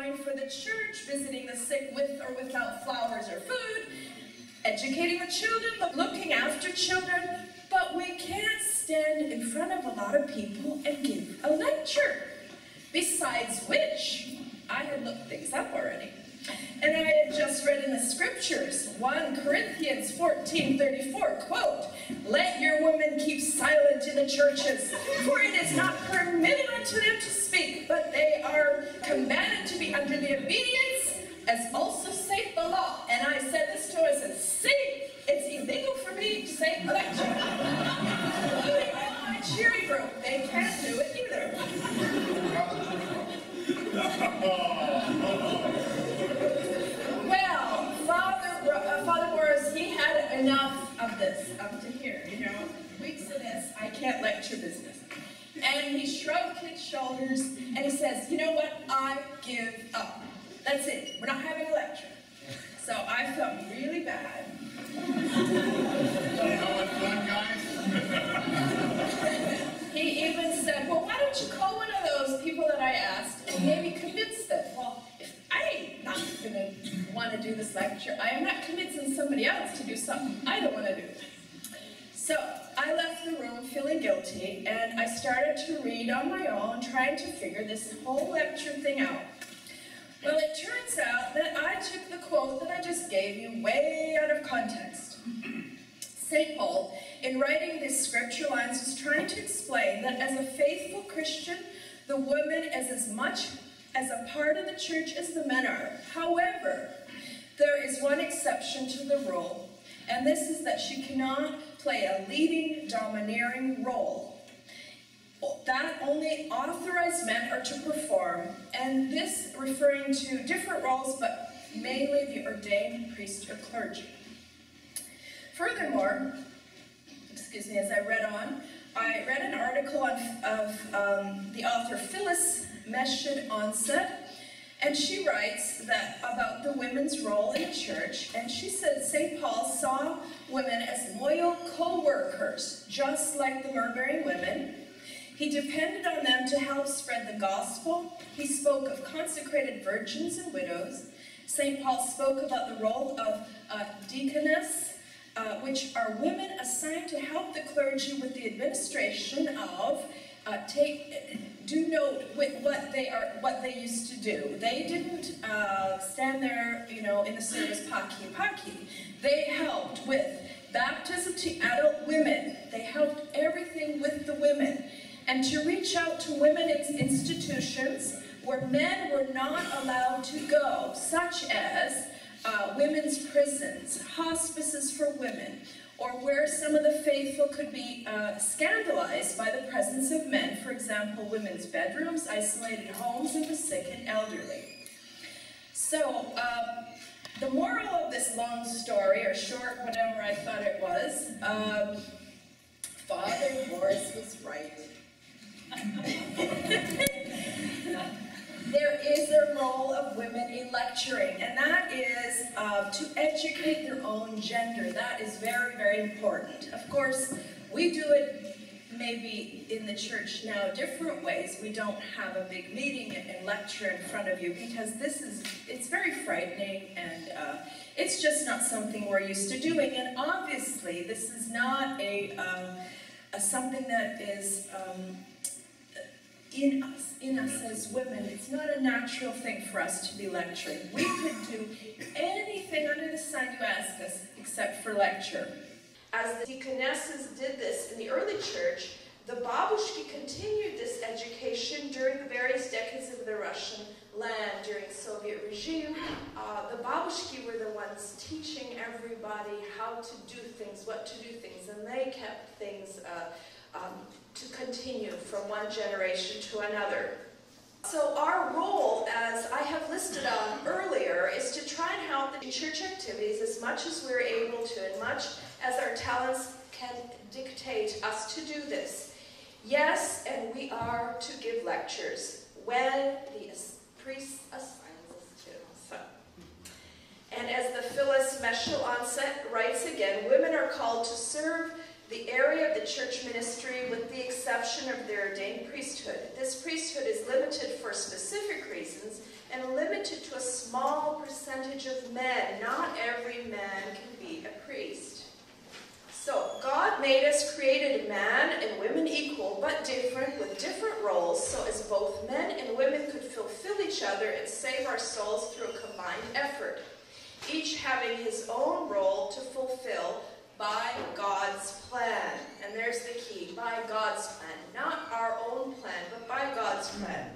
design for the church, visiting the sick with or without flowers or food, educating the children, looking after children, but we can't stand in front of a lot of people and give a lecture. Besides which, I had looked things up already. And I had just read in the scriptures, 1 Corinthians 14:34, quote, "Let your women keep silent in the churches, for it is not permitted unto them to speak, but they are commanded to be under the obedience, as also saith the law." And I said this to her, I said, "See, it's illegal for me to say a lecture." Including in my cheering group, they can't do it either. Well, Father Boris, he had enough of this up to here, you know. Weeks of this, I can't lecture business. And he shrugged his shoulders and he says, "You know what? I give up. That's it. We're not having a lecture." So I felt really bad. You know what's fun, guys? He even said, "Well, why don't you call one of those people that I asked and maybe convince them?" Well, if I'm not going to want to do this lecture, I am not convincing somebody else to do something I don't want to do. So I left the room feeling guilty, and I started to read on my own, trying to figure this whole lecture thing out. Well, it turns out that I took the quote that I just gave you way out of context. St. Paul, in writing these scripture lines, was trying to explain that as a faithful Christian, the woman is as much as a part of the church as the men are. However, there is one exception to the rule, and this is that she cannot play a leading, domineering role. That only authorized men are to perform, and this referring to different roles, but mainly the ordained priest or clergy. Furthermore, excuse me, as I read on, I read an article of the author Phyllis Meshad-Onset, and she writes that about the women's role in the church, and she said St. Paul saw women as loyal co-workers, just like the murmuring women. He depended on them to help spread the gospel. He spoke of consecrated virgins and widows. St. Paul spoke about the role of deaconess, which are women assigned to help the clergy with the administration of, do note with what they used to do. They didn't stand there, you know, in the service paki. They helped with baptism to adult women. They helped everything with the women. And to reach out to women in institutions where men were not allowed to go, such as women's prisons, hospices for women, or where some of the faithful could be scandalized by the presence of men, for example, women's bedrooms, isolated homes of the sick and elderly. So, the moral of this long story, or short, whatever I thought it was, Father Boris was right. There is a role of women in lecturing, and that is to educate their own gender. That is very, very important. Of course, we do it maybe in the church now different ways. We don't have a big meeting and lecture in front of you, because it's very frightening, and it's just not something we're used to doing. And obviously, this is not something that is in us as women. It's not a natural thing for us to be lecturing. We could do anything under the sun you ask us except for lecture. As the deaconesses did this in the early church, the babushki continued this education during the various decades of the Russian land during Soviet regime. The babushki were the ones teaching everybody how to do things, what to do things, and they kept things to continue from one generation to another. So our role, as I have listed on earlier, is to try and help the church activities as much as we're able to, and much as our talents can dictate us to do this. Yes, and we are to give lectures when the priest assigns us to. So. And as the Phyllis Meshad-Onset writes again, women are called to serve the area of the church ministry with the exception of their ordained priesthood. This priesthood is limited for specific reasons and limited to a small percentage of men. Not every man can be a priest. So, God made us, created man and women equal, but different, with different roles, so as both men and women could fulfill each other and save our souls through a combined effort, each having his own role to fulfill by God's plan. And there's the key, by God's plan. Not our own plan, but by God's plan.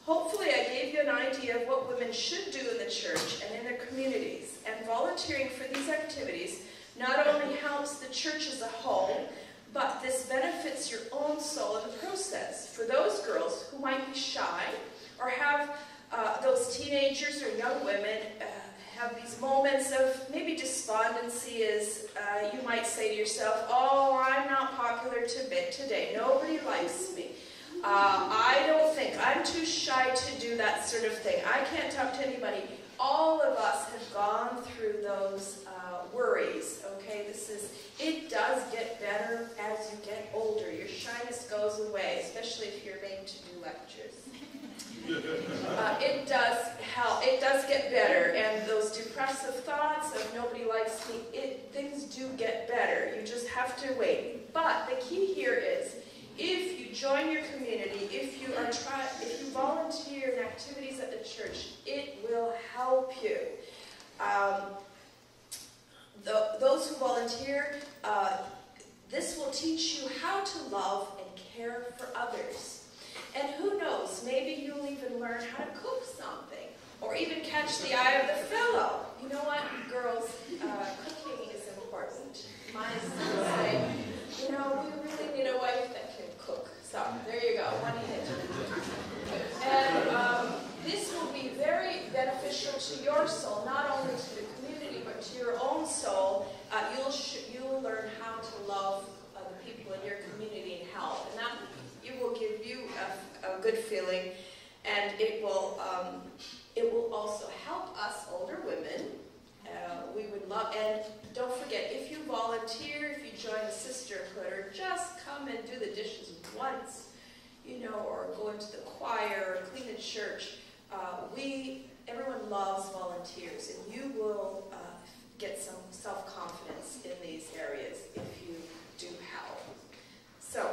Hopefully I gave you an idea of what women should do in the church and in their communities. And volunteering for these activities not only helps the church as a whole, but this benefits your own soul in the process. For those girls who might be shy, or have those teenagers or young women have these moments of maybe despondency, as you might say to yourself, oh, I'm not popular today, nobody likes me. I don't think, I'm too shy to do that sort of thing. I can't talk to anybody. All of us have gone through those worries, okay? It does get better as you get older. Your shyness goes away, especially if you're made to do lectures. It does help. It does get better, and those depressive thoughts of nobody likes me, things do get better. You just have to wait. But the key here is, if you join your community, if you volunteer in activities at the church, it will help you. Those who volunteer, this will teach you how to love and care for others. And who knows, maybe you'll even learn how to cook something, or even catch the eye of the fellow. You know what, girls, cooking is important. My son would say, you know, we really need a wife that can cook. So, there you go, one hit. And this will be very beneficial to your soul, not only to the community, but to your own soul. You'll learn how to love the people in your community and help. And that it will give you a good feeling, and it will also help us older women. We would love, and don't forget, if you volunteer, if you join a sisterhood, or just come and do the dishes once, you know, or go into the choir, or clean the church, everyone loves volunteers, and you will get some self-confidence in these areas if you do help. So,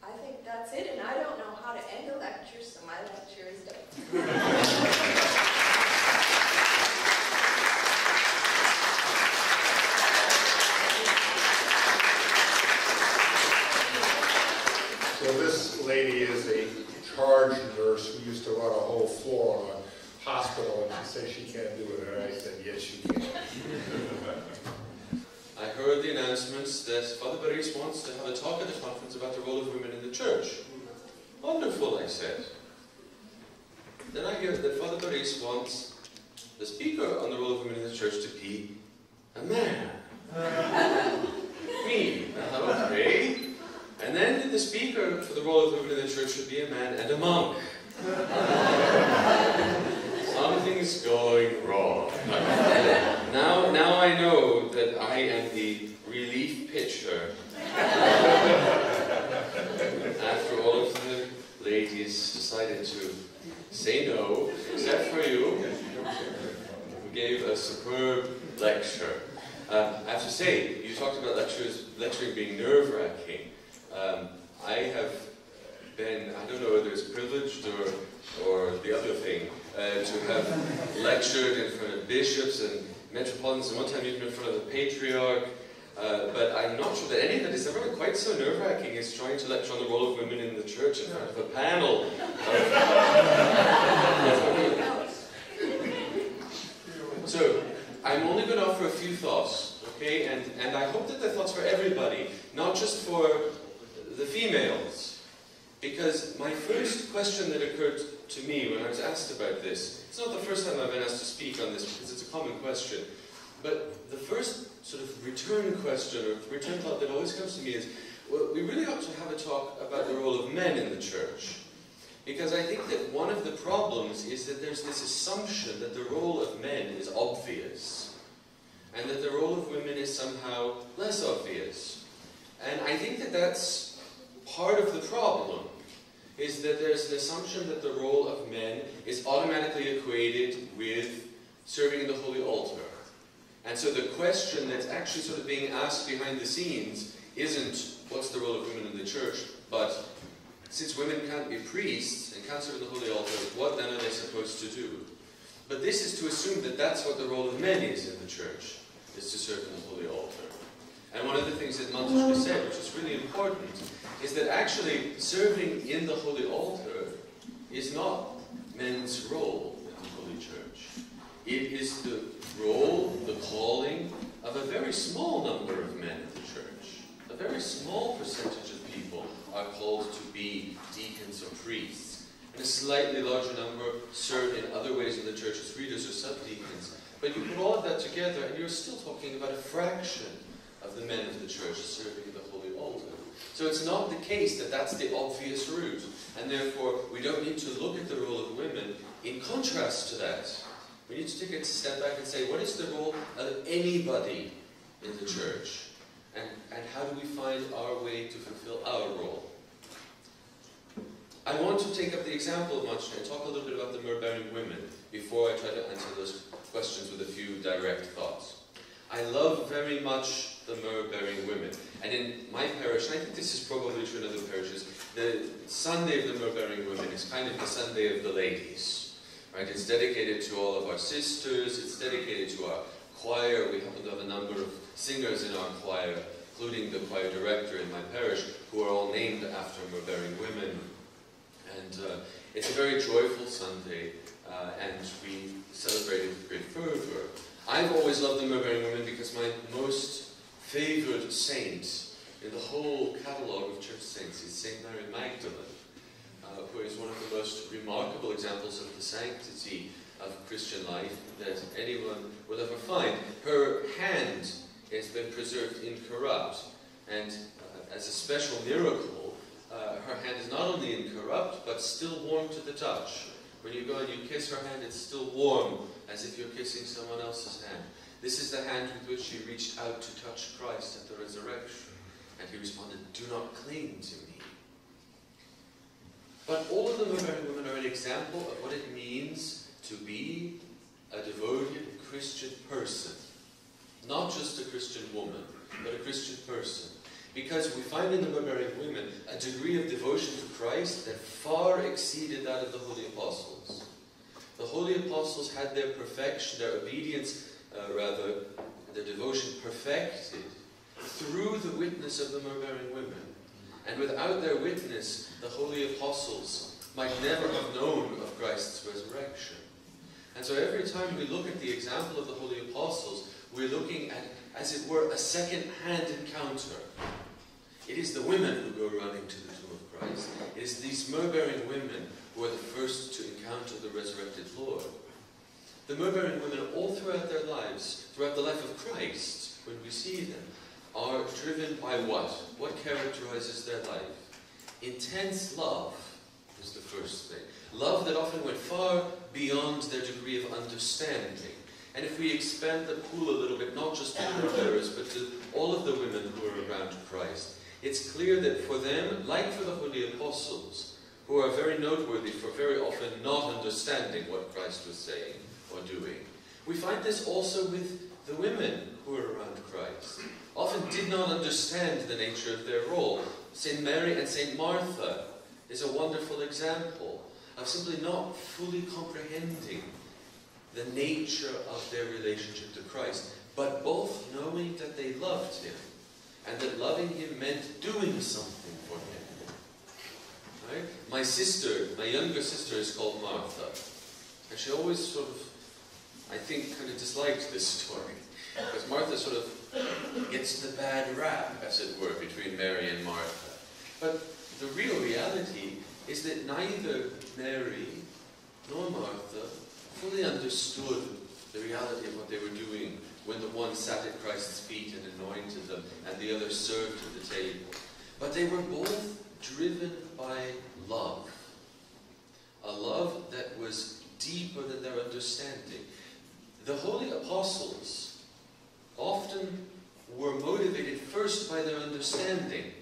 I think that's it, and I don't know how to end a lecture, so my lecture is done. So this lady is a charge nurse who used to run a whole floor on a hospital, and she says she can't do it, and I said, yes, you can. I heard the announcements that Father Baris wants to have a talk at the conference about the role of women in the church. Wonderful, I said. Then I hear that Father Baris wants the speaker on the role of women in the church to be a man. Me. Okay. And then the speaker for the role of women in the church should be a man and a monk. Something's going wrong. Now I know that I am the relief pitcher. After all of the ladies decided to say no, except for you, who gave a superb lecture. I have to say, you talked about lecturing being nerve-wracking. I have been, I don't know whether it's privileged or the other thing, to have lectured in front of bishops and metropolitans, and one time even in front of the patriarch, but I'm not sure that any of that is ever quite so nerve-wracking as trying to lecture on the role of women in the church in front of a panel. So, I'm only going to offer a few thoughts, okay, and I hope that the thoughts for everybody, not just for the females, because my first question that occurred to me when I was asked about this, it's not the first time I've been asked to speak on this because it's a common question, but the first sort of return question or return thought that always comes to me is, well, we really ought to have a talk about the role of men in the church, because I think that one of the problems is that there's this assumption that the role of men is obvious, and that the role of women is somehow less obvious. And I think that that's part of the problem, is that there's an assumption that the role of men is automatically equated with serving in the holy altar. And so the question that's actually sort of being asked behind the scenes isn't what's the role of women in the church, but since women can't be priests and can't serve in the holy altar, what then are they supposed to do? But this is to assume that that's what the role of men is in the church, is to serve in the holy altar. And one of the things that Montushka said, which is really important, is that actually serving in the holy altar is not men's role in the holy church. It is the role, the calling of a very small number of men in the church. A very small percentage of people are called to be deacons or priests. And a slightly larger number serve in other ways in the church as readers or subdeacons. But you put all of that together and you're still talking about a fraction of the men of the church serving in the holy altar. So it's not the case that that's the obvious route. And therefore, we don't need to look at the role of women in contrast to that. We need to take a step back and say, what is the role of anybody in the church? And how do we find our way to fulfill our role? I want to take up the example of Montushka and talk a little bit about the myrrh-bearing women before I try to answer those questions with a few direct thoughts. I love very much the myrrh-bearing women. And in my parish, and I think this is probably true in other parishes, the Sunday of the myrrh-bearing women is kind of the Sunday of the ladies. Right? It's dedicated to all of our sisters, it's dedicated to our choir. We happen to have a number of singers in our choir, including the choir director in my parish, who are all named after myrrh-bearing women. And it's a very joyful Sunday, and we celebrate it with great fervor. I've always loved the myrrh-bearing women because my most favored saint in the whole catalogue of church saints is Saint Mary Magdalene, who is one of the most remarkable examples of the sanctity of Christian life that anyone will ever find. Her hand has been preserved incorrupt, and as a special miracle, her hand is not only incorrupt, but still warm to the touch. When you go and you kiss her hand, it's still warm, as if you're kissing someone else's hand. This is the hand with which she reached out to touch Christ at the resurrection. And he responded, "Do not cling to me." But all of the myrrh-bearing women are an example of what it means to be a devoted Christian person. Not just a Christian woman, but a Christian person. Because we find in the myrrh-bearing women a degree of devotion to Christ that far exceeded that of the holy apostles. The holy apostles had their perfection, their obedience, their devotion perfected through the witness of the myrrh-bearing women. And without their witness, the holy apostles might never have known of Christ's resurrection. And so every time we look at the example of the holy apostles, we're looking at, as it were, a second-hand encounter. It is the women who go running to the tomb of Christ. It is these myrrh-bearing women who are the first to encounter the resurrected Lord. The myrrh-bearing women, all throughout their lives, throughout the life of Christ, when we see them, are driven by what? What characterizes their life? Intense love is the first thing. Love that often went far beyond their degree of understanding. And if we expand the pool a little bit, not just to myrrh-bearers, but to all of the women who are around Christ, it's clear that for them, like for the holy apostles, who are very noteworthy for very often not understanding what Christ was saying or doing, we find this also with the women who are around Christ. Often did not understand the nature of their role. St. Mary and St. Martha is a wonderful example of simply not fully comprehending the nature of their relationship to Christ, but both knowing that they loved him, and that loving him meant doing something for him. Right? My younger sister is called Martha, and she always sort of, I think, kind of disliked this story, because Martha sort of gets the bad rap, as it were, between Mary and Martha. But the real reality is that neither Mary nor Martha fully understood the reality of what they were doing when the one sat at Christ's feet and anointed them, and the other served at the table. But they were both driven by love. A love that was deeper than their understanding. The holy apostles often were motivated first by their understanding.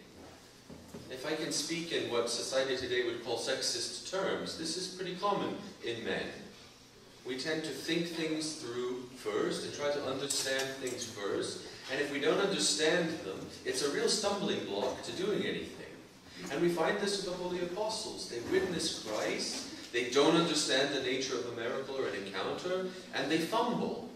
if I can speak in what society today would call sexist terms, this is pretty common in men. We tend to think things through first and try to understand things first. And if we don't understand them, it's a real stumbling block to doing anything. And we find this with the holy apostles. They witness Christ, they don't understand the nature of a miracle or an encounter, and they fumble.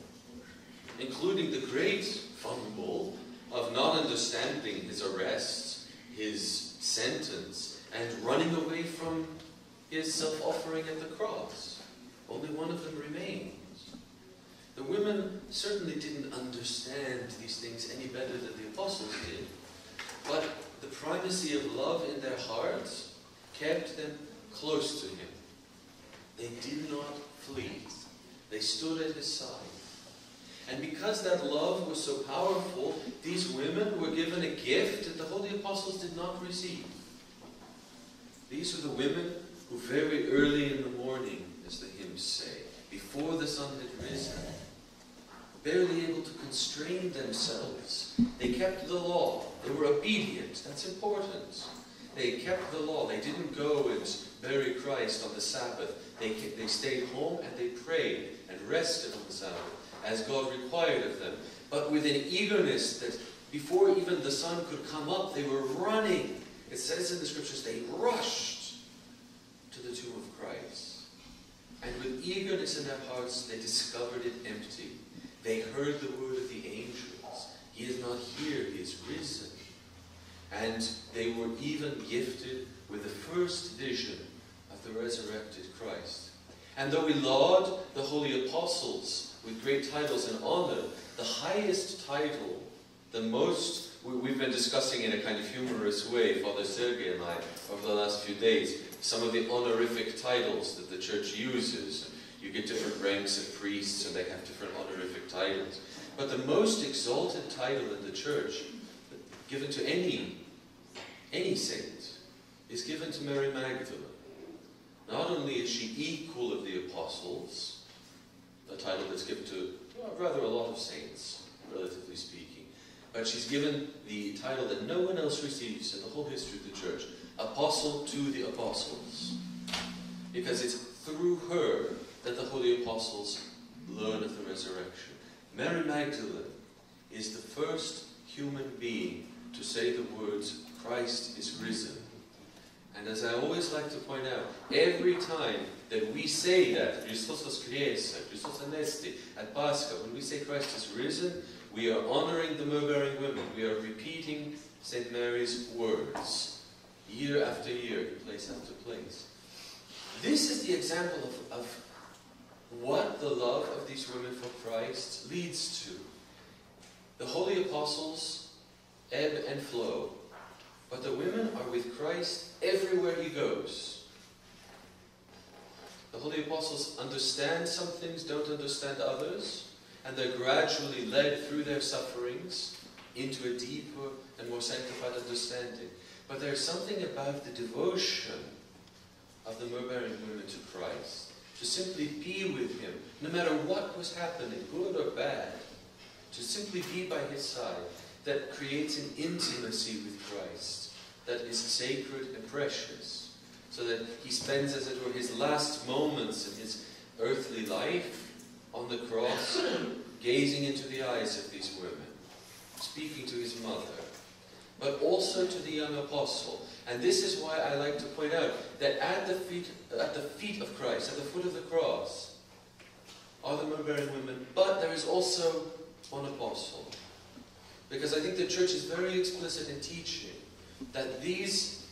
Including the great fumble of not understanding his arrest, his sentence, and running away from his self-offering at the cross. Only one of them remains. The women certainly didn't understand these things any better than the apostles did, but the primacy of love in their hearts kept them close to him. They did not flee. They stood at his side. And because that love was so powerful, these women were given a gift that the holy apostles did not receive. These are the women who very early in the morning, as the hymns say, before the sun had risen, barely able to constrain themselves. They kept the law. They were obedient. That's important. They kept the law. They didn't go and bury Christ on the Sabbath. They stayed home and they prayed and rested on the Sabbath, as God required of them, but with an eagerness that before even the sun could come up, they were running. It says in the scriptures, they rushed to the tomb of Christ. And with eagerness in their hearts, they discovered it empty. They heard the word of the angels. He is not here, he is risen. And they were even gifted with the first vision of the resurrected Christ. And though we laud the holy apostles with great titles and honor, the highest title, the most, we've been discussing in a kind of humorous way, Father Sergei and I, over the last few days, some of the honorific titles that the church uses. You get different ranks of priests and they have different honorific titles. But the most exalted title in the church, given to any saint, is given to Mary Magdalene. Not only is she equal of the apostles, a title that's given to rather a lot of saints, relatively speaking, but she's given the title that no one else receives in the whole history of the church, Apostle to the Apostles. Because it's through her that the holy apostles learn of the resurrection. Mary Magdalene is the first human being to say the words, Christ is risen. And as I always like to point out, every time that we say that, Christos voskresie, Christos anesti, at Pascha, when we say Christ is risen, we are honoring the myrrh-bearing women. We are repeating St. Mary's words, year after year, place after place. This is the example of what the love of these women for Christ leads to. The holy apostles ebb and flow, but the women are with Christ everywhere he goes. The holy apostles understand some things, don't understand others, and they're gradually led through their sufferings into a deeper and more sanctified understanding. But there's something about the devotion of the myrrh-bearing women to Christ, to simply be with him, no matter what was happening, good or bad, to simply be by his side, that creates an intimacy with Christ that is sacred and precious, so that he spends, as it were, his last moments in his earthly life on the cross, gazing into the eyes of these women, speaking to his mother, but also to the young apostle. And this is why I like to point out that at the feet of Christ, at the foot of the cross, are the myrrh-bearing women, but there is also one apostle. Because I think the church is very explicit in teaching that these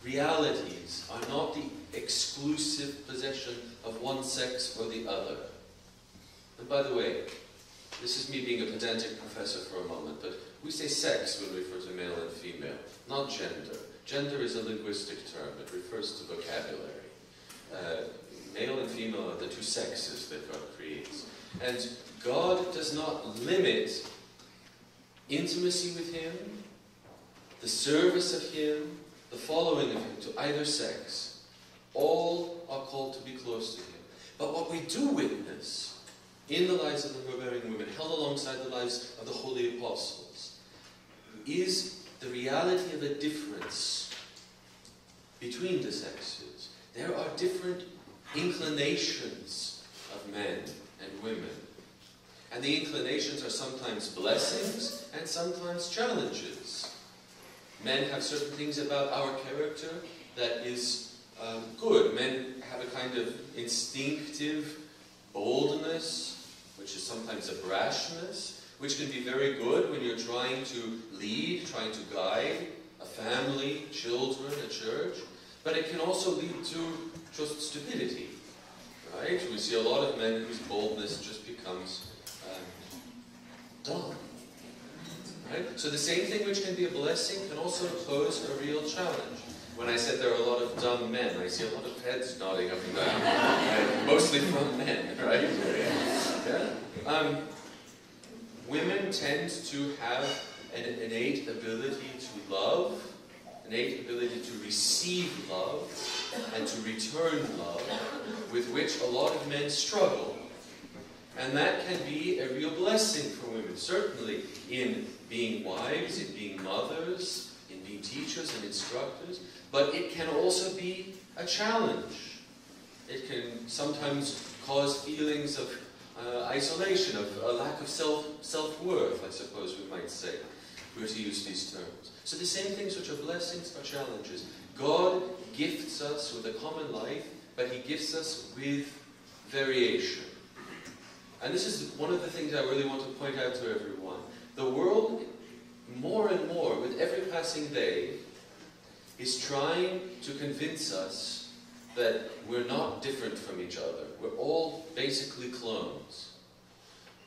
realities are not the exclusive possession of one sex or the other. And by the way, this is me being a pedantic professor for a moment, but we say sex when we refer to male and female, not gender. Gender is a linguistic term. It refers to vocabulary. Male and female are the two sexes that God creates. And God does not limit intimacy with him, the service of him, the following of him to either sex. All are called to be close to him. But what we do witness in the lives of the myrrh-bearing women, held alongside the lives of the holy apostles, is the reality of a difference between the sexes. There are different inclinations of men and women. And the inclinations are sometimes blessings and sometimes challenges. Men have certain things about our character that is good. Men have a kind of instinctive boldness, which is sometimes a brashness, which can be very good when you're trying to lead, trying to guide a family, children, a church. But it can also lead to just stupidity, right? We see a lot of men whose boldness just becomes dumb, right? So the same thing which can be a blessing can also pose a real challenge. When I said there are a lot of dumb men, I see a lot of heads nodding up and down, right? Mostly from men, right? Yeah. Women tend to have an innate ability to love, innate ability to receive love, and to return love, with which a lot of men struggle. And that can be a real blessing for women, certainly in being wives, in being mothers, in being teachers and instructors, but it can also be a challenge. It can sometimes cause feelings of isolation, of a lack of self-worth, I suppose we might say, if we were to use these terms. So the same things which are blessings are challenges. God gifts us with a common life, but He gifts us with variation. And this is one of the things I really want to point out to everyone. The world, more and more, with every passing day, is trying to convince us that we're not different from each other. We're all basically clones.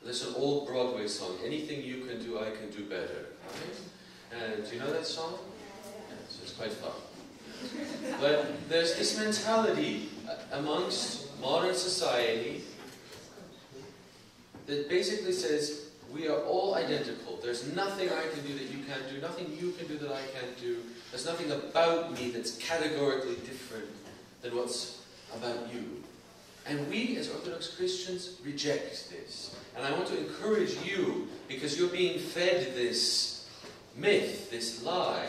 There's an old Broadway song, anything you can do, I can do better. Right? And do you know that song? Yes, it's quite fun. But there's this mentality amongst modern society that basically says, we are all identical. There's nothing I can do that you can't do, nothing you can do that I can't do. There's nothing about me that's categorically different than what's about you. And we, as Orthodox Christians, reject this. And I want to encourage you, because you're being fed this myth, this lie,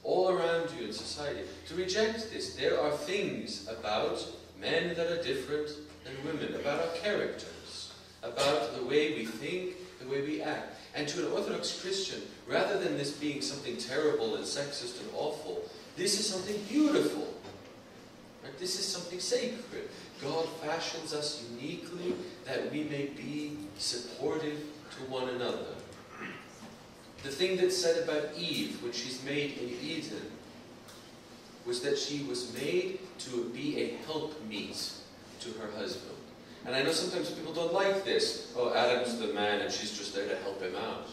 all around you in society, to reject this. There are things about men that are different than women, about our characters, about the way we think, the way we act. And to an Orthodox Christian, rather than this being something terrible and sexist and awful, this is something beautiful. Right? This is something sacred. God fashions us uniquely that we may be supportive to one another. The thing that's said about Eve when she's made in Eden was that she was made to be a helpmeet to her husband. And I know sometimes people don't like this. Oh, Adam's the man and she's just there to help him out.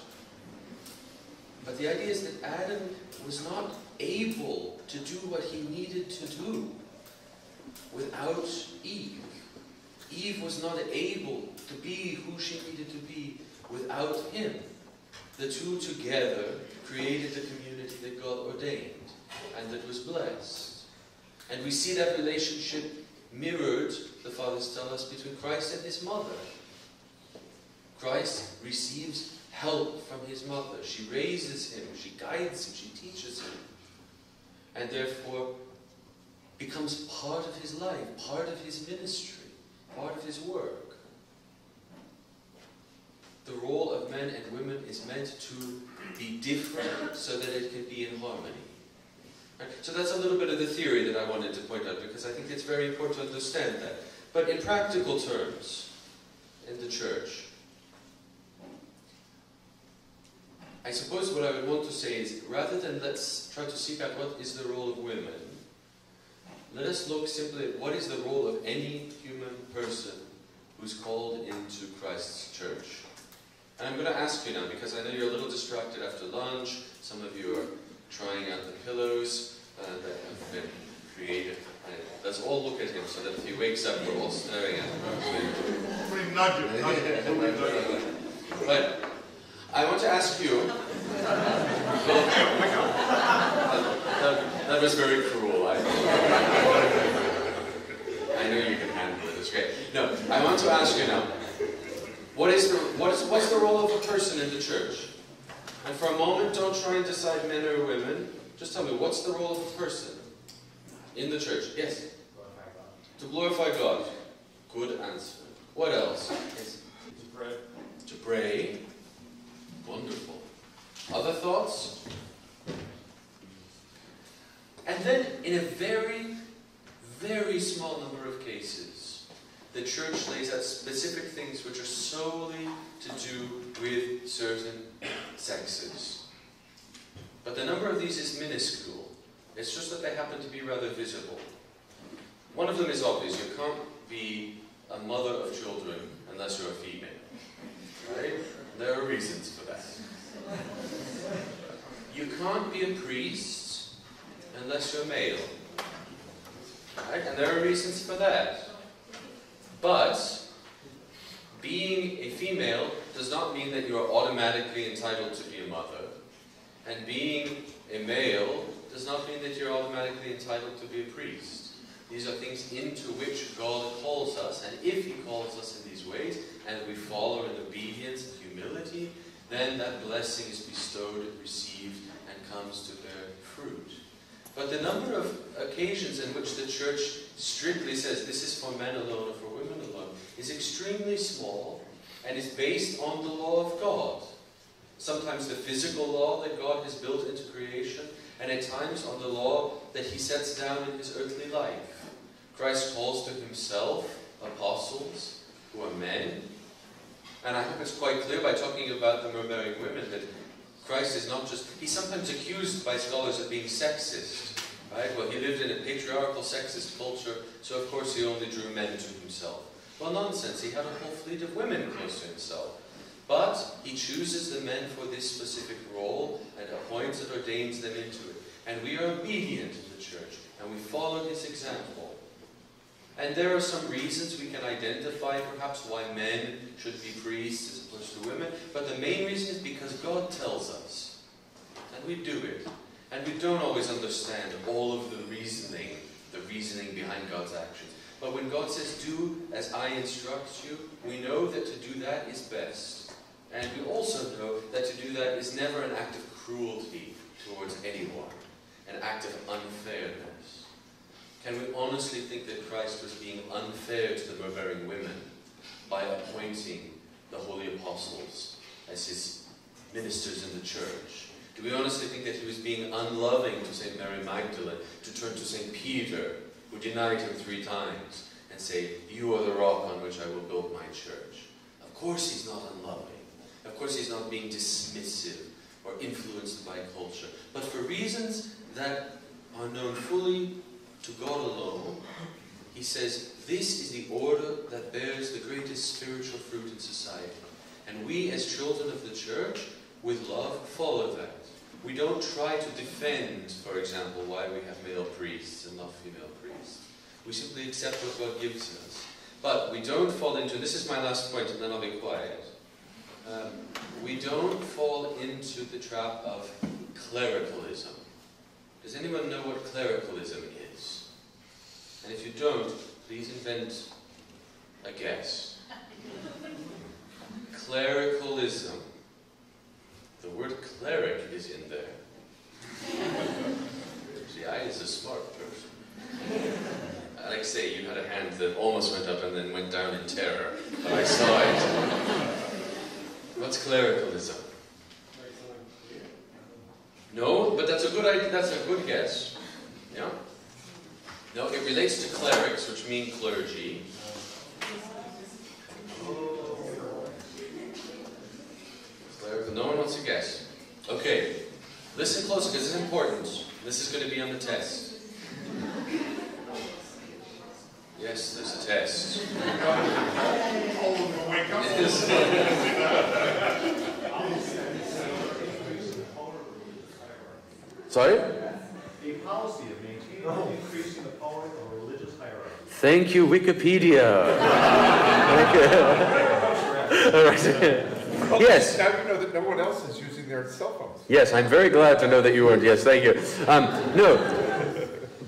But the idea is that Adam was not able to do what he needed to do without Eve. Eve was not able to be who she needed to be without him. The two together created the community that God ordained and that was blessed. And we see that relationship mirrored, the fathers tell us, between Christ and his mother. Christ receives help from his mother. She raises him, she guides him, she teaches him. And therefore becomes part of his life, part of his ministry, part of his work. The role of men and women is meant to be different so that it can be in harmony. Right? So that's a little bit of the theory that I wanted to point out, because I think it's very important to understand that. But in practical terms, in the church, I suppose what I would want to say is, rather than let's try to seek out what is the role of women, let us look simply at what is the role of any human person who's called into Christ's church. And I'm going to ask you now, because I know you're a little distracted after lunch. Some of you are trying out the pillows that have been created. And let's all look at him so that if he wakes up, we're all staring at him. Nudge him. But I want to ask you... that was very cruel. I know you can handle it. It's great. No, I want to ask you now. What's the role of a person in the church? And for a moment, don't try and decide men or women. Just tell me, what's the role of a person in the church? Yes? To glorify God. Good answer. What else? Yes. To pray. To pray. Wonderful. Other thoughts? And then, in a very, very small number of cases, the church lays out specific things which are solely to do with certain sexes. But the number of these is minuscule. It's just that they happen to be rather visible. One of them is obvious. You can't be a mother of children unless you're a female. Right? There are reasons for that. You can't be a priest unless you're male. Right? And there are reasons for that. But being a female does not mean that you are automatically entitled to be a mother. And being a male does not mean that you're automatically entitled to be a priest. These are things into which God calls us, and if He calls us in these ways, and we follow in obedience and humility, then that blessing is bestowed, received, and comes to bear fruit. But the number of occasions in which the church strictly says this is for men alone or for women alone is extremely small, and is based on the law of God. Sometimes the physical law that God has built into creation, and at times on the law that He sets down in His earthly life. Christ calls to Himself apostles who are men. And I hope it's quite clear by talking about the myrrh-bearing women that Christ is not just... He's sometimes accused by scholars of being sexist. Right? Well, He lived in a patriarchal, sexist culture, so of course He only drew men to Himself. Well, nonsense. He had a whole fleet of women close to Himself. But He chooses the men for this specific role and appoints and ordains them into it. And we are obedient to the church, and we follow His example. And there are some reasons we can identify, perhaps, why men should be priests as opposed to women. But the main reason is because God tells us. And we do it. And we don't always understand all of the reasoning behind God's actions. But when God says, do as I instruct you, we know that to do that is best. And we also know that to do that is never an act of cruelty towards anyone, an act of unfairness. Can we honestly think that Christ was being unfair to the myrrh-bearing women by appointing the holy apostles as His ministers in the church? Do we honestly think that He was being unloving to St. Mary Magdalene, to turn to St. Peter, who denied Him 3 times, and say, you are the rock on which I will build my church? Of course He's not unloving. Of course He's not being dismissive or influenced by culture. But for reasons that are known fully to God alone, He says, this is the order that bears the greatest spiritual fruit in society. And we, as children of the church, with love, follow that. We don't try to defend, for example, why we have male priests and not female priests. We simply accept what God gives us. But we don't fall into, this is my last point and then I'll be quiet. We don't fall into the trap of clericalism. Does anyone know what clericalism is? And if you don't, please invent a guess. Clericalism. The word cleric is in there. See, I is a smart person. Like say, you had a hand that almost went up and then went down in terror, but I saw it. What's clericalism? No, but that's a good guess. Yeah? No, it relates to clerics, which mean clergy. Clerical. No one wants to guess. Okay. Listen closely, because this is important. This is going to be on the test. Yes, there's a test. Sorry? A policy of maintaining and increasing the power of a religious hierarchy. Thank you, Wikipedia. All right. Yes. Now you know that no one else is using their cell phones. Yes, I'm very glad to know that you weren't. Yes, thank you. No.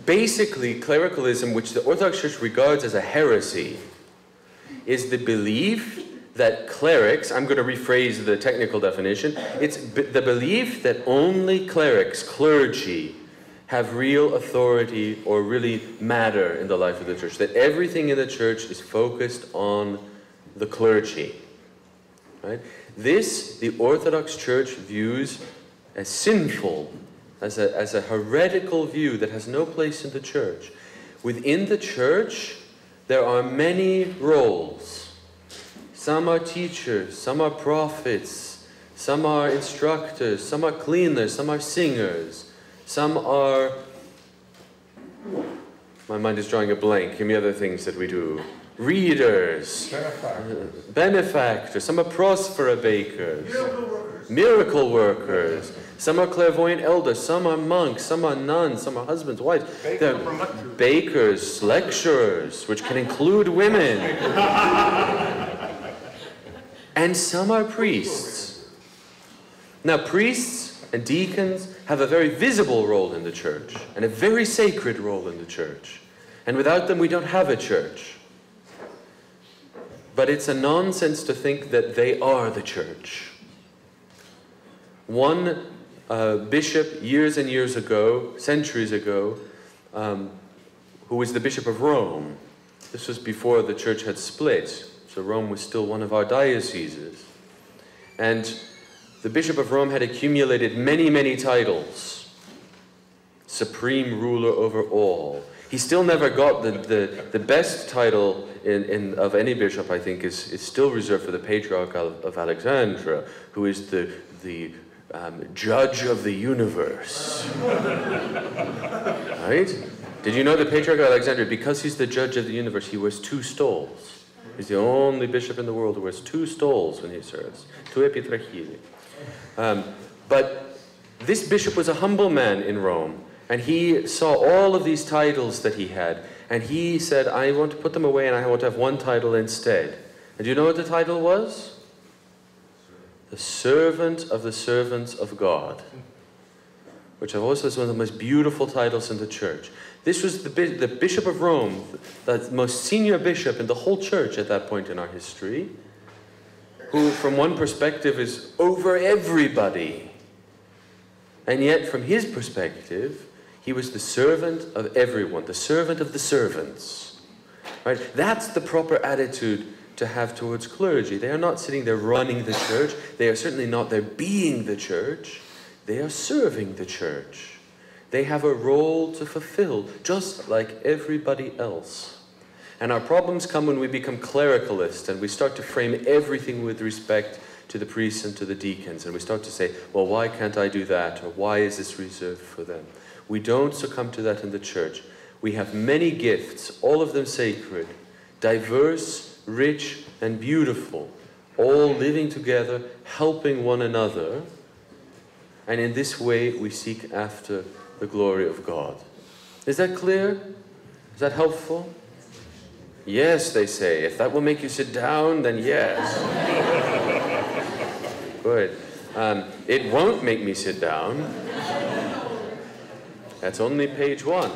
Basically, clericalism, which the Orthodox Church regards as a heresy, is the belief that clerics, I'm going to rephrase the technical definition, it's the belief that only clerics, clergy, have real authority or really matter in the life of the church. That everything in the church is focused on the clergy. Right? This, the Orthodox Church views as sinful, as a heretical view that has no place in the church. Within the church, there are many roles. Some are teachers, some are prophets, some are instructors, some are cleaners, some are singers. Some are, my mind is drawing a blank, give me other things that we do. Readers, benefactors, some are prospera bakers, miracle workers, some are clairvoyant elders, some are monks, some are nuns, some are husbands, wives. Bakers, lecturers, which can include women. And some are priests. Now priests and deacons have a very visible role in the church, and a very sacred role in the church. And without them, we don't have a church. But it's a nonsense to think that they are the church. One bishop, years and years ago, centuries ago, who was the Bishop of Rome, this was before the church had split, so Rome was still one of our dioceses. And the Bishop of Rome had accumulated many, many titles. Supreme ruler over all. He still never got the best title of any bishop, I think, is still reserved for the Patriarch of Alexandria, who is the judge of the universe. Right? Did you know the Patriarch of Alexandria, because he's the judge of the universe, he wears 2 stoles. He's the only bishop in the world who wears 2 stoles when he serves. 2 epitrachili. But this bishop was a humble man in Rome, and he saw all of these titles that he had, and he said, I want to put them away and I want to have one title instead. And do you know what the title was? The servant of the servants of God, which I've always said is one of the most beautiful titles in the church. This was the Bishop of Rome, the most senior bishop in the whole church at that point in our history, who from one perspective is over everybody. And yet from his perspective, he was the servant of everyone, the servant of the servants. Right? That's the proper attitude to have towards clergy. They are not sitting there running the church. They are certainly not there being the church. They are serving the church. They have a role to fulfill, just like everybody else. And our problems come when we become clericalist and we start to frame everything with respect to the priests and to the deacons. And we start to say, well, why can't I do that? Or why is this reserved for them? We don't succumb to that in the church. We have many gifts, all of them sacred, diverse, rich, and beautiful, all living together, helping one another. And in this way, we seek after the glory of God. Is that clear? Is that helpful? Yes, they say. If that will make you sit down, then yes. Good. It won't make me sit down. That's only page 1.